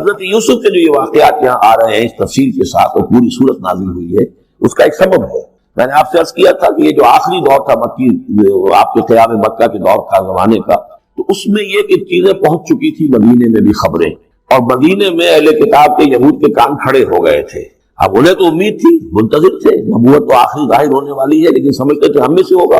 حضرت یوسف کے جو یہ واقعات یہاں آ رہے ہیں اس تفصیل کے ساتھ اور پوری صورت نازل ہوئی ہے، اس کا ایک سبب ہے۔ میں نے آپ سے عرض کیا تھا کہ یہ جو آخری دور تھا مکی، آپ کے قیام مکہ کے دور کا زمانے کا، تو اس میں یہ کہ چیزیں پہنچ چکی تھی مدینے میں بھی خبریں، اور مدینے میں اہل کتاب کے یہود کے کان کھڑے ہو گئے تھے۔ اب انہیں تو امید تھی، منتظر تھے، نبوت تو آخری ظاہر ہونے والی ہے، لیکن سمجھتے تھے ہم میں سے ہوگا۔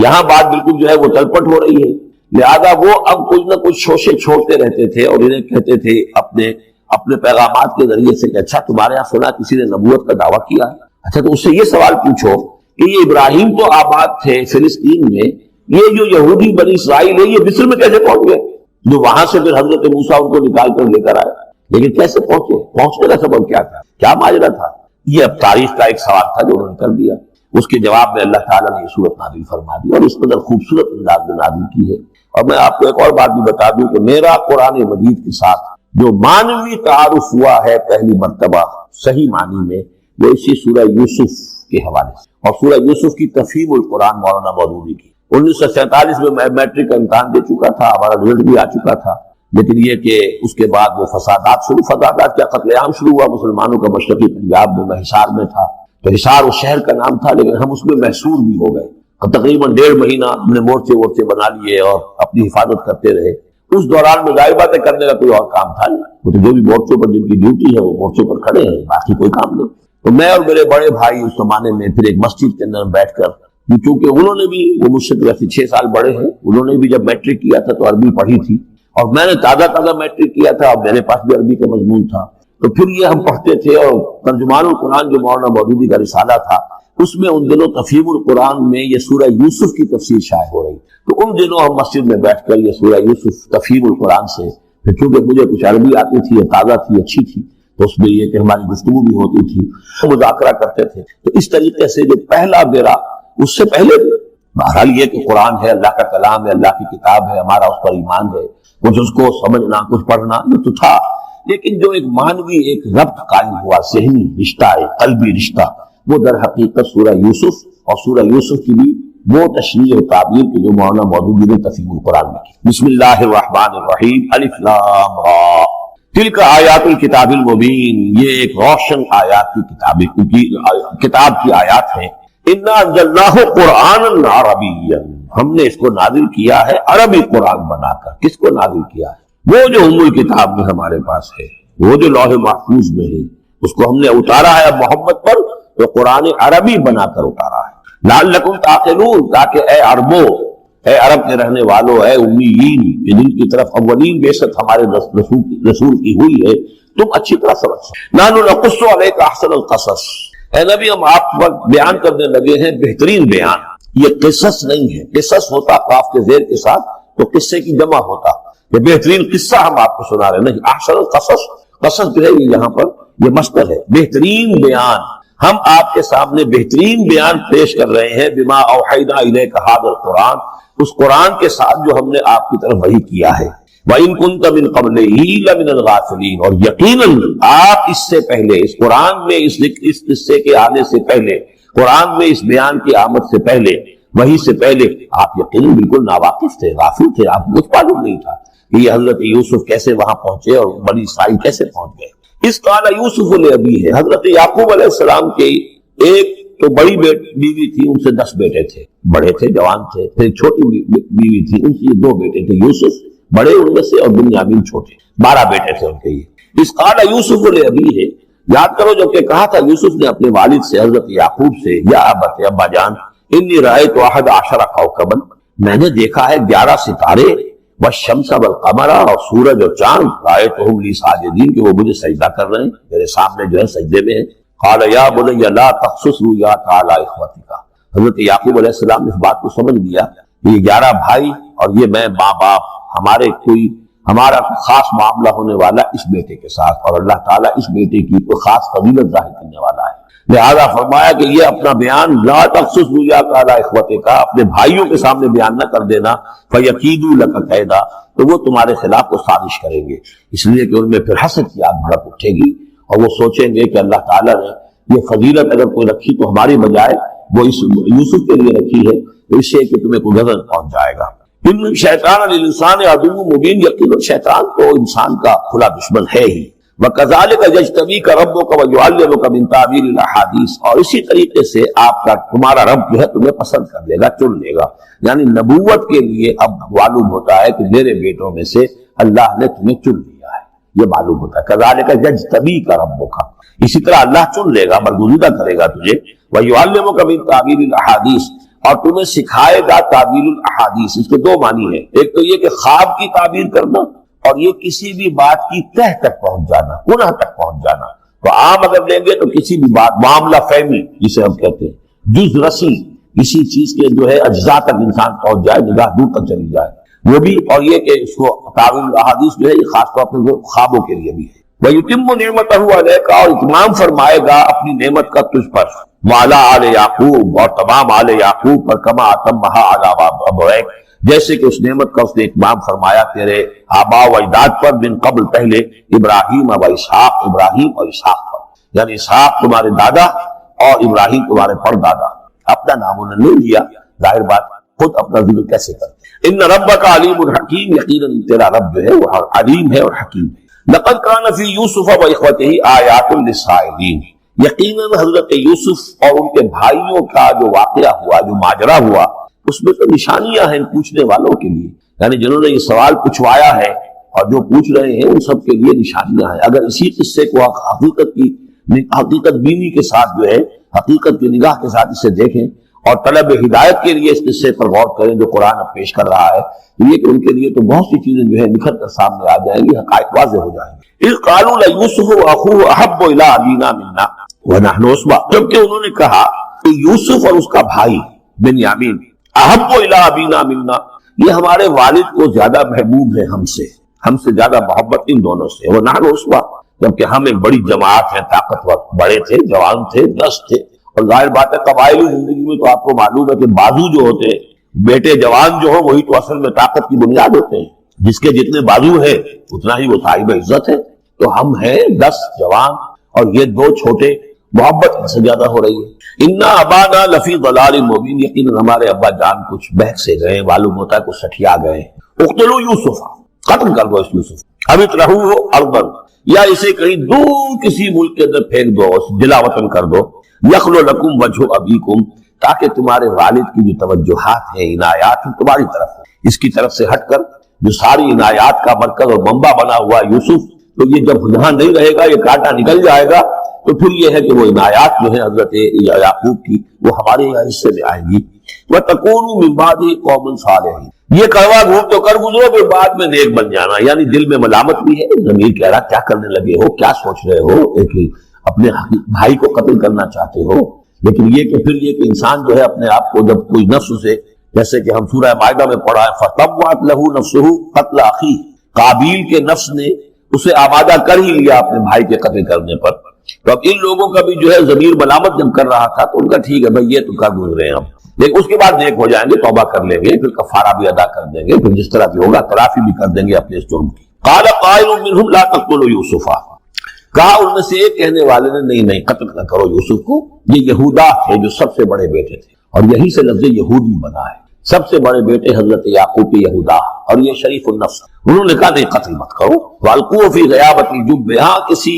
یہاں بات بالکل جو ہے وہ تلپٹ ہو رہی ہے، لہذا وہ اب کچھ نہ کچھ شوشے چھوڑتے رہتے تھے اور انہیں کہتے تھے اپنے پیغامات کے ذریعے سے کہ اچھا تمہارے یہاں سنا کسی نے نبوت کا دعویٰ کیا ہے، اچھا تو اس سے یہ سوال پوچھو کہ یہ ابراہیم تو آباد تھے فلسطین میں، یہ جو یہودی بنی اسرائیل ہے یہ مصر میں کیسے پہنچ گئے؟ جو وہاں سے پھر حضرت موسیٰ ان کو نکال کر لے کر آئے، لیکن کیسے پہنچے؟ پہنچنے کا سبب کیا تھا؟ کیا ماجرا تھا؟ یہ اب تاریخ کا ایک سوال تھا جو انہوں نے کر دیا۔ اس کے جواب میں اللہ تعالیٰ نے یہ صورت نازل فرما دی اور اس قدر خوبصورت انداز میں نازل کی ہے۔ اور میں آپ کو ایک اور بات بھی بتا دوں کہ میرا قرآن مجید کے ساتھ جو معنوی تعارف ہوا ہے پہلی مرتبہ صحیح معنی میں، وہ اسی سورہ یوسف کے حوالے سے، اور سورہ یوسف کی تفہیم القرآن مولانا مودودی کی۔ 1947 میں میٹرک کا امتحان دے چکا تھا، ہمارا رزلٹ بھی آ چکا تھا، لیکن یہ کہ اس کے بعد وہ فسادات کیا قتل عام شروع ہوا مسلمانوں کا مشرقی پنجاب میں، میں حصار میں تھا، تو حصار اس شہر کا نام تھا، لیکن ہم اس میں محصور بھی ہو گئے اور تقریباً 1.5 مہینہ ہم نے مورچے بنا لیے اور اپنی حفاظت کرتے رہے۔ اس دوران میں ظاہر باتیں کرنے کا کوئی اور کام تھا نہیں، وہ تو جو بھی مورچوں پر جن کی ڈیوٹی ہے وہ مورچوں پر کھڑے ہیں، باقی کوئی کام نہیں۔ تو میں اور میرے بڑے بھائی اس زمانے میں پھر ایک مسجد کے اندر بیٹھ کر، کیونکہ انہوں نے بھی، وہ مجھ سے 6 سال بڑے ہیں، انہوں نے بھی جب میٹرک کیا تھا تو عربی پڑھی تھی، اور میں نے تازہ میٹرک کیا تھا اور میرے پاس بھی عربی کا مضمون تھا، تو پھر یہ ہم پڑھتے تھے۔ اور ترجمان القرآن جو مولانا مودودی کا رسالہ تھا، اس میں ان دنوں تفہیم القرآن میں یہ سورہ یوسف کی تفسیر شائع ہو رہی، تو ان دنوں ہم مسجد میں بیٹھ کر یہ سورہ یوسف تفہیم القرآن سے، پھر چونکہ مجھے کچھ عربی آتی تھی، تازہ تھی، اچھی تھی، تو اس میں یہ کہ ہماری گفتگو بھی ہوتی تھی، مذاکرہ کرتے تھے۔ تو اس طریقے سے جو پہلا بیرا، اس سے پہلے بہرحال یہ کہ قرآن ہے، اللہ کا کلام ہے، اللہ کی کتاب ہے، ہمارا اس پر ایمان ہے، کچھ اس کو سمجھنا، کچھ پڑھنا، یہ تو تھا، لیکن جو ایک مانوی ایک ربط قائم ہوا، ذہنی رشتہ، قلبی رشتہ، وہ در حقیقت سورہ یوسف اور سورہ یوسف کی بھی وہ تشریح و تعبیر کی جو مولانا مودودی نے تفہیم القرآن میں کی۔ بسم اللہ الرحمن الرحیم، الف لام را، تلک آیات الکتاب المبین، یہ ایک روشن آیات کی کتاب کی آیات ہیں۔ انا انزلناہ قرآنا عربیا، ہم نے اس کو نازل کیا ہے عربی قرآن بنا کر۔ کس کو نازل کیا ہے؟ وہ جو ام الکتاب میں ہمارے پاس ہے، وہ جو لوح محفوظ میں ہے، اس کو ہم نے اتارا ہے اب محمد پر، تو قرآن عربی بنا کر اتارا ہے۔ لعلکم تعقلون، تاکہ اے عربو، اے عرب کے رہنے والوں، اے امیین، جن کی طرف اولین بعثت ہمارے رسول کی ہوئی ہے، تم اچھی طرح سمجھ سکو۔ نحن نقص علیک احسن القصص، اے نبی ہم آپ پر بیان کرنے لگے ہیں بہترین بیان۔ یہ قصص نہیں ہے، قصص ہوتا قاف کے زیر کے ساتھ تو قصے کی جمع ہوتا، یہ بہترین قصہ ہم آپ کو سنا رہے ہیں، نہیں احسن القصص، قصص جو ہے یہاں پر یہ مصدر ہے، بہترین بیان، ہم آپ کے سامنے بہترین بیان پیش کر رہے ہیں، بما اوحینا الیک ھذا القرآن، اس قرآن کے ساتھ جو ہم نے آپ کی طرف وحی کیا ہے۔ وَإِن كُنتَ مِن قَبْلِهِ لَمِنَ الْغَافِلِينَ، اور یقیناً آپ اس سے پہلے، اس قرآن میں اس قصے کے آنے سے پہلے، قرآن میں اس بیان کی آمد سے پہلے، وحی سے پہلے آپ یقیناً بالکل ناواقف تھے، غافل تھے، آپ کو کچھ معلوم نہیں تھا کہ یہ حضرت یوسف کیسے وہاں پہنچے اور بنی اسرائیل کیسے پہنچ گئے۔ اس قال یوسف لأبیہ، حضرت یعقوب علیہ السلام کے ایک تو بڑی بیوی تھی، ان سے 10 بیٹے تھے، بڑے تھے، جوان تھے، پھر چھوٹی بیوی تھی، ان سے 2 بیٹے تھے، یوسف بڑے ان میں سے اور بنیامین چھوٹے، 12 بیٹے تھے ان کے۔ یہ اس قال یوسف لأبیہ، یاد کرو جب کہ کہا تھا یوسف نے اپنے والد سے، حضرت یعقوب سے، یا ابت، ابا جان، انی رأیت 11 کوكبا، میں نے دیکھا ہے 11 ستارے، والشمس والقمر، اور سورج اور چاند، رأیتهم لی ساجدین، کہ وہ مجھے سجدہ کر رہے ہیں، میرے سامنے جو ہے سجدے میں ہیں۔ قال یا بنی لا تقصص رؤیاک علی اخوتک، حضرت یعقوب علیہ السلام نے اس بات کو سمجھ لیا کہ یہ 11 بھائی اور یہ میں ماں باپ، ہمارا خاص معاملہ ہونے والا اس بیٹے کے ساتھ، اور اللہ تعالیٰ اس بیٹے کی کوئی خاص فضیلت ظاہر کرنے والا ہے، لہذا فرمایا کہ یہ اپنا بیان لا تقصص رؤیاک علی اخوتک، اپنے بھائیوں کے سامنے بیان نہ کر دینا، فیکیدوا لک کیدا، تو وہ تمہارے خلاف کو سازش کریں گے، اس لیے کہ ان میں پھر حسد کی آگ بھڑک اٹھے گی، اور وہ سوچیں گے کہ اللہ تعالیٰ نے یہ فضیلت اگر کوئی رکھی تو ہماری بجائے وہ اس یوسف کے لیے رکھی ہے، تو اس سے کہ تمہیں کوئی غضب پہنچ جائے گا۔ ان شیطان للانسان عدو مبین، یقیناً شیطان تو انسان کا کھلا دشمن ہے ہی۔ وَكَذَلِكَ يَجْتَبِيكَ رَبُّكَ وَيُعَلِّمُكَ مِن تَأْوِيلِ الْأَحَادِيثِ، اور اسی طریقے سے آپ کا تمہارا رب جو ہے تمہیں پسند کر لے گا، چن لے گا. یعنی نبوت کے لیے اب معلوم ہوتا ہے کہ میرے بیٹوں میں سے اللہ نے تمہیں چن لیا ہے، یہ معلوم ہوتا ہے. كَذَلِكَ يَجْتَبِيكَ رَبُّكَ، اسی طرح اللہ چن لے گا، برگزیدہ کرے گا تجھے. وَيُعَلِّمُكَ مِن تَأْوِيلِ الْأَحَادِيثِ، اور تمہیں سکھائے گا تعبیر الاحادیث. اس کے دو معنی ہیں، ایک تو یہ کہ خواب کی تعبیر کرنا، اور یہ کسی بھی بات کی تہ تک پہنچ جانا، کنہ تک پہنچ جانا. تو عام اگر لیں گے تو کسی بھی بات، معاملہ فہمی جسے ہم کہتے ہیں، جز رسی، کسی چیز کے جو ہے اجزاء تک انسان پہنچ جائے، نگاہ دور تک چلی جائے، وہ بھی. اور یہ کہ اس کو تعبیر الاحادیث جو ہے یہ خاص طور پر خوابوں کے لیے بھی ہے. وَيُتِمُّ نِعْمَتَهُ عَلَيْكَ، اور اتمام فرمائے گا اپنی نعمت کا تجھ پر. وَعَلَىٰ آلِ یعقوب، اور تمام آل یعقوب پر. کما اتمھا علی ابویک، جیسے کہ اس نعمت کا اس نے اتمام فرمایا تیرے آبا و اجداد پر، من قبل پہلے، ابراہیم و اسحاق، ابراہیم اور اسحاق پر. یعنی اسحاق تمہارے دادا اور ابراہیم تمہارے پردادا. اپنا نام انہوں نے لیا، ظاہر بات خود اپنا ذکر کیسے کرتے. ان ربک علیم حکیم، یقیناً تیرا رب جو ہے وہ علیم ہے اور حکیم ہے. لقد کان فی یوسف و اخوتہ آیات للسائلین، یقیناً حضرت یوسف اور ان کے بھائیوں کا جو واقعہ ہوا، جو ماجرا ہوا، اس میں تو نشانیاں ہیں پوچھنے والوں کے لیے. یعنی جنہوں نے یہ سوال پوچھوایا ہے اور جو پوچھ رہے ہیں ان سب کے لیے نشانیاں ہیں. اگر اسی قصے کو حقیقت بینی کے ساتھ جو ہے، حقیقت کی نگاہ کے ساتھ اسے دیکھیں اور طلب ہدایت کے لیے اس قصے پر غور کریں جو قرآن اب پیش کر رہا ہے، تو یہ کہ ان کے لیے تو بہت سی چیزیں جو ہے نکھر کر سامنے آ جائیں گی، حقائق واضح ہو جائیں گے. اذ قالوا لیوسف واخوہ احب الی ابینا منا ونحن عصبہ، جبکہ انہوں نے کہا کہ یوسف اور اس کا بھائی بنیامین احب الی ابینا منا، یہ ہمارے والد کو زیادہ محبوب ہے ہم سے زیادہ محبت ان دونوں سے. ونحن عصبہ، جبکہ ہم ایک بڑی جماعت ہے، طاقتور، بڑے تھے، جوان تھے، دست تھے. اور ظاہر بات ہے قبائلی زندگی میں تو آپ کو معلوم ہے کہ بازو جو ہوتے ہیں، بیٹے جوان جو ہوں وہی تو اصل میں طاقت کی بنیاد ہوتے ہیں. جس کے جتنے بازو ہے اتنا ہی وہ صاحب عزت ہے. تو ہم ہیں 10 جوان اور یہ 2 چھوٹے، محبت ان سے زیادہ ہو رہی ہے. انا ابانا لفی ضلال مبین، یقیناً ہمارے ابا جان کچھ بہک سے گئے، معلوم ہوتا ہے کچھ سٹھیا گئے. اقتلوا یوسف، قتل کر دو اس یوسف، اب اطرحوہ ارضا، یا اسے کہیں دور کسی ملک کے اندر پھینک دو، جلا وطن کر دو. یخلو لکم وجہ ابیکم، تاکہ تمہارے والد کی جو توجہات ہیں، عنایات ہیں، تمہاری طرف اس کی طرف سے ہٹ کر جو ساری عنایات کا مرکز اور منبع بنا ہوا یوسف، تو یہ جب یہاں نہیں رہے گا، یہ کانٹا نکل جائے گا، تو پھر یہ ہے کہ وہ عنایات جو ہے حضرت یعقوب کی وہ ہمارے حصے میں آئیں گی. وَتَكُونُوا مِن بَعْدِهِ قَوْمًا صَالِحِينَ، یہ کڑوا گھوم تو کر گزرو پھر بعد میں نیک بن جانا. یعنی دل میں ملامت بھی ہے، ضمیر کہہ رہا کیا کرنے لگے ہو، کیا سوچ رہے ہو، ایک اپنے بھائی کو قتل کرنا چاہتے ہو. لیکن یہ کہ پھر یہ کہ انسان جو ہے اپنے آپ کو جب کوئی نفس سے، جیسے کہ ہم سورہ مائدہ میں پڑھا ہے، فَطَوَّعَتْ لَهُ نَفْسُهُ قَتْلَ أَخِيهِ، قابیل کے نفس نے اسے آمادہ کر ہی لیا اپنے بھائی کے قتل کرنے پر. تو اب ان لوگوں کا بھی جو ہے ضمیر ملامت جب کر رہا تھا تو ان کا ٹھیک ہے بھائی یہ تو کر گزرے ہیں ہم، لیکن اس کے بعد نیک ہو جائیں گے، توبہ کر لیں گے، پھر کفارہ بھی ادا کر دیں گے، پھر جس طرح بھی ہوگا تلافی بھی کر دیں گے اپنے اس جرم کی. قال قائل منهم لا تقتلوا یوسف، کہا ان میں سے ایک کہنے والے نے نہیں قتل نہ کرو یوسف کو. یہ یہودا تھے جو سب سے بڑے بیٹے تھے، اور یہی سے لفظ یہودی بنا ہے. سب سے بڑے بیٹے حضرت یعقوب کے یہودا، اور یہ شریف النفس. انہوں نے کہا نہیں قتل مت کرو. والقوا فی غیابۃ الجب، ہاں کسی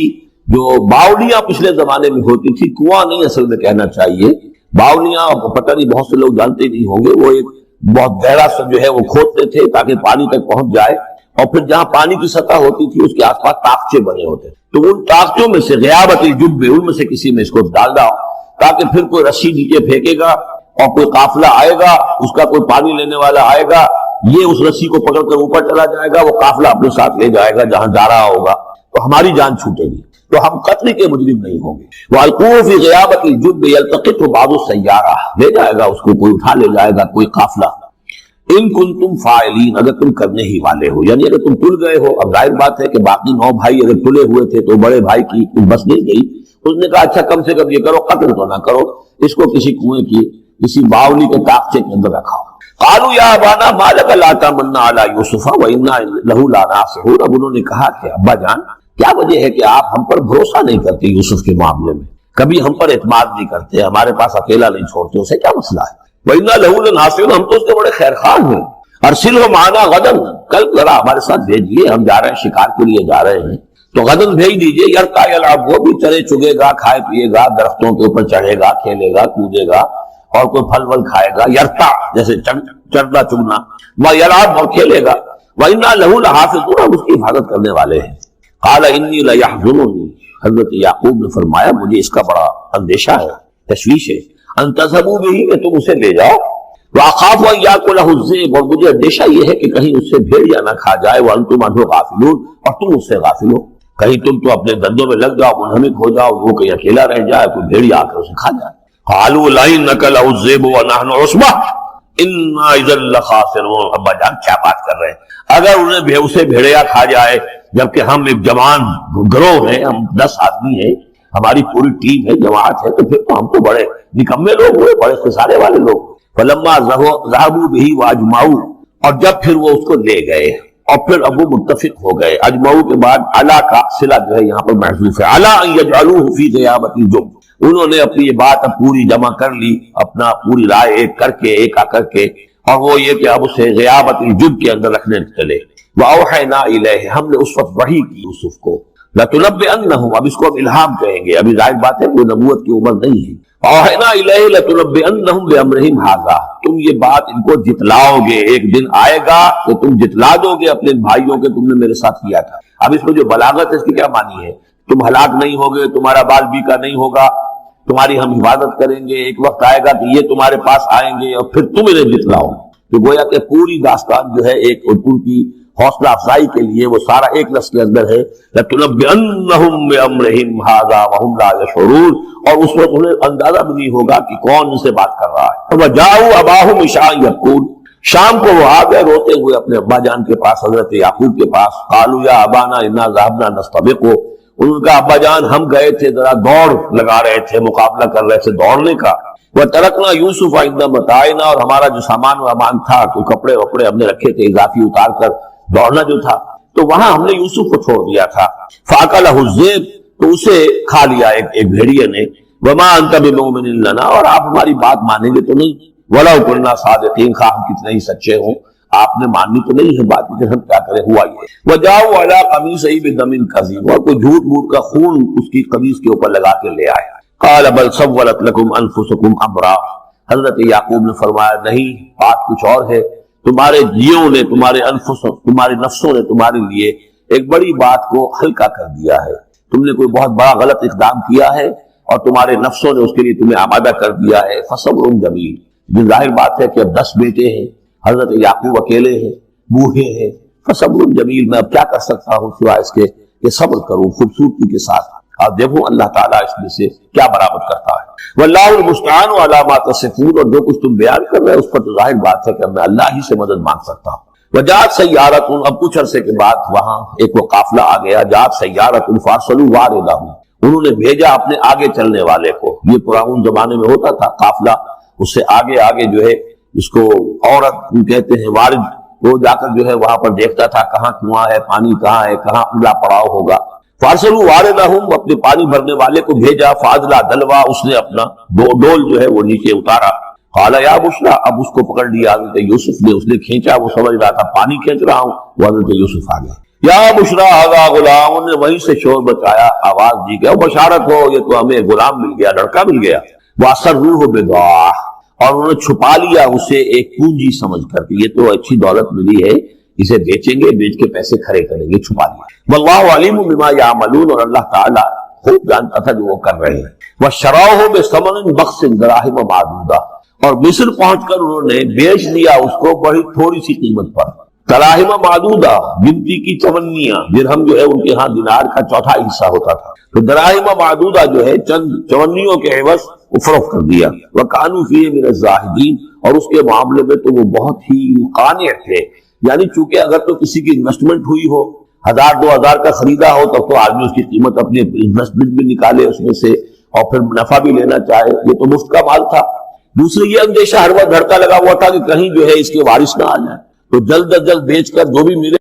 جو باولیاں پچھلے زمانے میں ہوتی تھی، کنواں نہیں اصل میں کہنا چاہیے، باولیاں پتہ نہیں بہت سے لوگ جانتے نہیں ہوں گے، وہ ایک بہت گہرا سا جو ہے وہ کھودتے تھے تاکہ پانی تک پہنچ جائے، اور پھر جہاں پانی کی سطح ہوتی تھی اس کے آس پاس تاکچے بنے ہوتے تھے. تو ان تاکچوں میں سے غیابۃ الجب، ان میں سے کسی میں اس کو ڈال دو تاکہ پھر کوئی رسی نیچے پھینکے گا اور کوئی قافلہ آئے گا، اس کا کوئی پانی لینے والا آئے گا، یہ اس رسی کو پکڑ کر اوپر چلا جائے گا، وہ قافلہ اپنے ساتھ لے جائے گا جہاں جا رہا ہوگا، تو ہماری جان چھوٹے گی، تو ہم قتل کے مجرم نہیں ہوں گے. وَالْقُوا فِي غِيَابَةِ الْجُبِّ يَلْتَقِطْهُ بَعْضُ السَّيَّارَةِ، لے جائے گا اس کو، کوئی اٹھا لے جائے گا کوئی قافلہ. ان کنتم فاعلین، اگر تم کرنے ہی والے ہو، یعنی اگر تم تل گئے ہو. اب ظاہر بات ہے کہ باقی 9 بھائی اگر تلے ہوئے تھے تو بڑے بھائی کی بس نہیں گئی. اس نے کہا اچھا کم سے کم یہ کرو، قتل تو نہ کرو، اس کو کسی کنویں کی کسی باولی کے تاکچے کے اندر رکھا. قالوا یا ابانا ما لک لا تمنا علی یوسف وانا له لناصحون، اب انہوں نے کہا کہ ابا جان کیا وجہ ہے کہ آپ ہم پر بھروسہ نہیں کرتے یوسف کے معاملے میں، کبھی ہم پر اعتماد نہیں کرتے، ہمارے پاس اکیلا نہیں چھوڑتے، اسے کیا مسئلہ ہے؟ وَإِنَّا لَهُ لَنَاصِحُونَ، ہم تو اس کے بڑے خیر خواہ ہیں. ارسلہ معنا غدا، کل ذرا ہمارے ساتھ بھیجیے، ہم جا رہے ہیں، شکار کے لیے جا رہے ہیں. تو غدن بھیج دیجئے، یرتا یلعب، وہ بھی چرے چگے گا، کھائے پیے گا، درختوں کے اوپر چڑھے گا، کھیلے گا، کودے گا، اور کوئی پھل ول کھائے گا، یرتا جیسے چڑھنا چگنا، وہ یلعب اور کھیلے گا، وَإِنَّا لَهُ لَحَافِظُونَ، ہم اس کی حفاظت کرنے والے ہیں۔ قَالَ إِنِّي لَيَحْزُنُنِي، حضرت یعقوب نے فرمایا مجھے اس کا بڑا اندیشہ ہے، تشویش ہے، أَن تَذْهَبُوا بِهِ، کہ تم اسے لے جاؤ، وَأَخَافُ أَن يَأْكُلَهُ الذِّئْبُ، اور مجھے اندیشہ یہ ہے کہ کہیں اس سے بھیڑیا نہ کھا جائے، وَأَنْتُمْ عَنْهُ غَافِلُونَ، اور تم اس سے غافل ہو، کہیں تم تو اپنے دندوں میں لگ جاؤ، منہمک ہو جاؤ، وہ کہیں اکیلا رہ جائے، کوئی بھیڑیا آ کر اسے کھا جائے۔ قَالُوا لَئِن أَكَلَهُ الذِّئْبُ وَنَحْنُ عُصْبَةٌ إِنَّا إِذًا لَخَاسِرُونَ، ابا جان کیا بات کر رہے ہیں، اگر اسے بھیڑیا کھا جائے جبکہ ہم ایک جوان گروہ ہیں، ہم 10 آدمی ہیں، ہماری پوری ٹیم ہے، جماعت ہے، تو پھر تو ہم تو بڑے نکمے لوگ ہوئے، بڑے خسارے والے لوگ۔ فلما ذهبوا به واجمعوا، اور جب پھر وہ اس کو لے گئے اور پھر اب وہ متفق ہو گئے، اجمعوا کے بعد علا کا صلہ جو ہے یہاں پر محذوف ہے، علا ان يجعلوه في غيابة الجب، انہوں نے اپنی یہ بات اب پوری جمع کر لی، اپنا پوری رائے ایک کر کے، ایک آ کر کے، اور وہ یہ کہ اب اسے غیابت الجب کے اندر رکھنے چلے۔ وَأَوْحَيْنَا إِلَيْهِ، ہم نے اس وقت وحی کی یوسف کو، لَتُنَبِّئَنَّهُمْ، اب اس کو اب الہام کہیں گے، ابھی ظاہر بات ہے کوئی نبوت کی عمر نہیں ہے۔ وَأَوْحَيْنَا إِلَيْهِ لَتُنَبِّئَنَّهُمْ بِأَمْرِهِمْ هَذَا، تم یہ بات ان کو جتلاؤ گے، ایک دن آئے گا کہ تم جتلا دو گے اپنے بھائیوں کے تم نے میرے ساتھ کیا تھا۔ اب اس میں جو بلاغت ہے اس کی کیا معنی ہے، تم ہلاک نہیں ہوگے، تمہارا بال بیکا نہیں ہوگا، تمہاری ہم حفاظت کریں گے، ایک وقت آئے گا کہ یہ تمہارے پاس آئیں گے اور پھر تم انہیں جتلاؤ۔ تو گویا کہ پوری داستان جو ہے ایک ان کی حوصلہ افزائی کے لیے وہ سارا ایک لفظ کے اندر ہے، لَتُنَبِّئَنَّهُمْ بِأَمْرِهِمْ هَذَا وَهُمْ لَا يَشْعُرُونَ، اور اس وقت انہیں اندازہ بھی نہیں ہوگا کہ کون ان سے بات کر رہا ہے۔ وَجَاءُوا أَبَاهُمْ عِشَاءً يَبْكُونَ، شام کو وہ آ گئے روتے ہوئے اپنے ابا جان کے پاس، حضرت یعقوب کے پاس۔ قَالُوا يَا أَبَانَا إِنَّا ذَهَبْنَا نَسْتَبِقُ، انہوں نے کہا ابا جان ہم گئے تھے، ذرا دوڑ لگا رہے تھے، مقابلہ کر رہے تھے دوڑنے کا۔ وَتَرَكْنَا يُوسُفَ عِندَ مَتَاعِنَا، اور ہمارا جو سامان وامان تھا، تو کپڑے وپڑے ہم نے رکھے تھے اضافی اتار کر، دوڑنا جو تھا تو وہاں ہم نے یوسف کو چھوڑ دیا تھا۔ فَأَكَلَهُ الذِّئْبُ، تو اسے کھا لیا ایک بھیڑیے نے۔ وَمَا أَنْتَ بِمُؤْمِنٍ لَنَا، اور آپ ہماری بات مانیں گے تو نہیں، وَلَوْ كُنَّا صَادِقِينَ، خواہ ہم کتنے ہی سچے ہوں، آپ نے ماننی تو نہیں ہے بات، لیکن ہم کیا کریں، ہوا یہ۔ وَجَاءُوا عَلَىٰ قَمِيصِهِ بِدَمٍ كَذِيبٍ، اور کوئی جھوٹ موٹ کا خون اس کی قمیص کے اوپر لگا کے لے آئے۔ قَالَ بَلْ سَوَّلَتْ لَكُمْ أَنفُسُكُمْ أَمْرًا، حضرت یعقوب نے فرمایا نہیں، بات کچھ اور ہے، تمہارے جیوں نے، تمہارے انفس، تمہارے نفسوں نے تمہارے لیے ایک بڑی بات کو ہلکا کر دیا ہے، تم نے کوئی بہت بڑا غلط اقدام کیا ہے اور تمہارے نفسوں نے اس کے لیے تمہیں آمادہ کر دیا ہے۔ فصبر جمیل، جو ظاہر بات ہے کہ اب 10 بیٹے ہیں، حضرت یعقوب اکیلے ہیں، بوڑھے ہیں، فصبر جمیل، میں اب کیا کر سکتا ہوں سوائے اس کے کہ صبر کروں خوبصورتی کے ساتھ، اور دیکھوں اللہ تعالیٰ اس میں سے کیا برآمد کرتا ہے۔ واللہ المستعان علی ما تصفون، اور جو کچھ تم بیان کر رہے ہیں اس پر تو ظاہر بات ہے کہ میں اللہ ہی سے مدد مانگ سکتا ہوں۔ وجاءت سیارۃ، اب کچھ عرصے کے بعد وہاں ایک وہ قافلہ آ گیا، جاءت سیارۃ فارسلوا واردہم، انہوں نے بھیجا اپنے آگے چلنے والے کو۔ یہ پرانے زمانے میں ہوتا تھا قافلہ، اس سے آگے آگے جو ہے اس کو عورت کہتے ہیں، وارد، وہ جا کر جو ہے وہاں پر دیکھتا تھا کہاں کنواں ہے، پانی کہاں ہے، کہاں اگلا پڑاؤ ہوگا۔ فارسلوا واردہم، اپنے پانی بھرنے والے کو بھیجا، فادلا دلوا، اس نے اپنا ڈول جو ہے وہ نیچے اتارا۔ قال یا بشرا، اب اس کو پکڑ لیا حضرت یوسف نے، اس نے کھینچا، وہ سمجھ رہا تھا پانی کھینچ رہا ہوں، وہ حضرت یوسف آ گئے۔ یا بشرا ھذا غلام، انہوں نے وہیں سے شور بچایا، آواز دی کہ بشارت ہو، یہ تو ہمیں غلام مل گیا، لڑکا مل گیا۔ واسروہ بضاعہ، اور انہوں نے چھپا لیا اسے ایک پونجی سمجھ کر کہ یہ تو اچھی دولت ملی ہے، اسے بیچیں گے، بیچ کے پیسے کھڑے کریں گے، چھپا لیا۔ واللہ علیم بما یعملون، اور اللہ تعالیٰ خوب جانتا تھا جو وہ کر رہے ہیں۔ وشراہ بثمن بخس دراہم معدودہ، اور مصر پہنچ کر انہوں نے بیچ دیا اس کو بڑی تھوڑی سی قیمت پر، دراہم معدودہ، گنتی کی چونیاں، درہم جو ہے ان کے ہاں دینار کا چوتھا حصہ ہوتا تھا، تو دراہم معدودہ جو ہے چند چونیوں کے عوض وہ فروخت کر دیا۔ وکانوا فیہ من الزاہدین، اور اس کے معاملے میں تو وہ بہت ہی قانع تھے، یعنی چونکہ اگر تو کسی کی انویسٹمنٹ ہوئی ہو، 1000-2000 کا خریدا ہو، تب تو آدمی اس کی قیمت اپنی انویسٹمنٹ بھی نکالے اس میں سے اور پھر نفع بھی لینا چاہے، یہ تو مفت کا مال تھا۔ دوسری یہ اندیشہ ہر وقت دھڑکا لگا ہوا تھا کہ کہیں جو ہے اس کے وارث نہ آ جائے، تو جلد از جلد بیچ کر جو بھی ملے